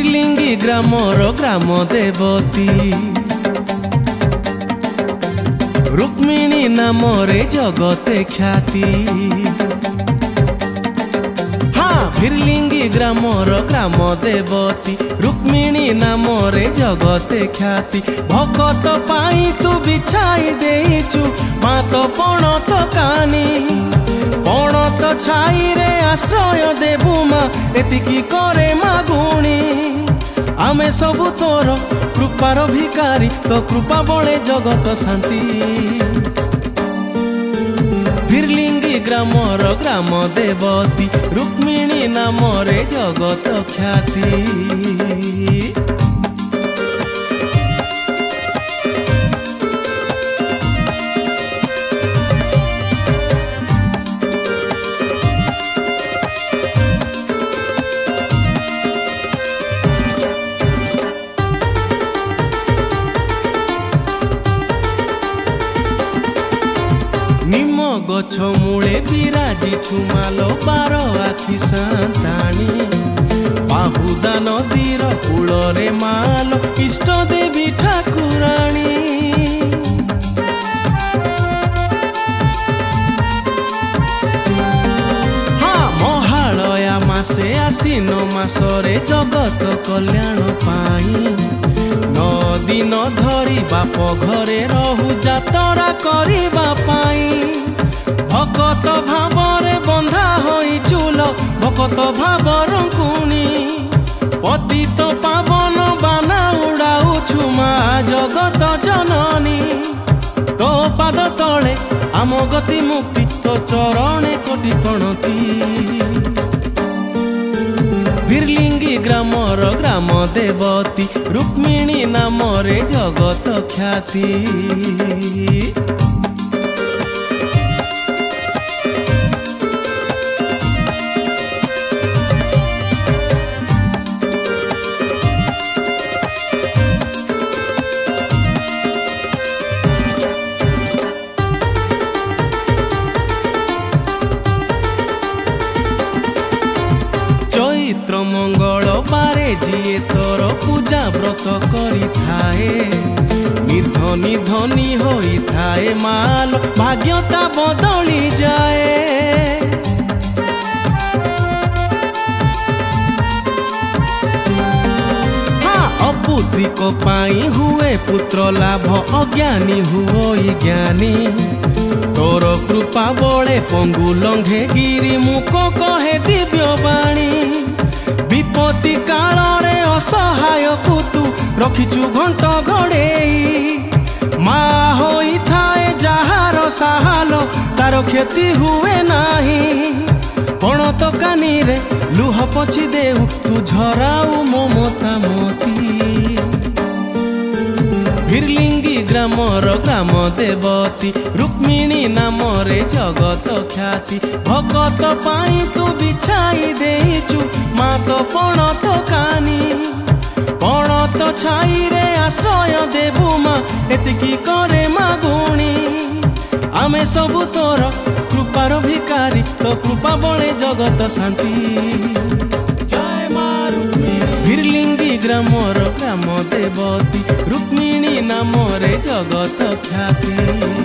भिरलिंगी grammar ग्राम देवती रुक्मिणी नामरे जगते ख्याति। हाँ भिरलिंगी ग्रामर ग्राम देवती रुक्मिणी नामरे जगते ख्याति। भगत पाई तू बिछाई देचु मात पणत कानी पणत छाई रे आश्रय देबु मा एतिकी करे मागुणी। आमे सबु तोर कृपार भिकारी तो कृपा बळे जगत शांति। भिरलिंगी ग्रामर ग्राम देवती रुक्मिणी नामरे जगत ख्याति। निम गछ मूले बिराजी छुमालो 12 आखि संताणी। बाहुदा नदीर कूलरे मालो इष्ट देवी ठाकुराणी। हाँ महालया मासे आसीन मासरे जगत कल्याण पाई। 9 दिन धरी बाप घरे रहु जातरा करिबा पाई। भगत भावरे बंधा होई चूल भगत भावर कुणी। पतित पावन बाना उड़ाउछु मा जगत जननी। तो पाद तले आम गति मुक्ति तो चरणे कोटि प्रणति। भिरलिंगी ग्रामर ग्राम देवती रुक्मिणी नामरे जगत ख्याति। चैत्र मंगल बारे जिए तोर पूजा व्रत करी थाए। निर्धनी धनी होई थाए माल भाग्यता बदली जाए। हाँ अपुत्रिक पाई हुए पुत्र लाभ अज्ञानी हुई ज्ञानी। तोर कृपा बड़े पंगु लंघे गिरी मुख कहे दिव्य बाणी। विपत्ति काल रे असहाय को तू रखिचु घंट घड़ेई। माँ होई थाए जहार साहालो तार क्षति हुए नाही। पणत कानी रे लुह पछी देउ तू झराऊ ममता मोती। भिरलिंगी ग्रामर ग्राम देवती रुक्मिणी नामरे जगत ख्याति। भगत पाई तू बिछाई देचु मात पणत कानी। पणत छाई रे आश्रय देबु मा एतिकी करे मागुणी। आमे सबु तोर कृपार भिकारी तो कृपा बळे जगत शांति। जय मा रुक्मिणी भिरलिंगी ग्रामर ग्राम देवती रुक्मिणी नामरे जगत ख्याति।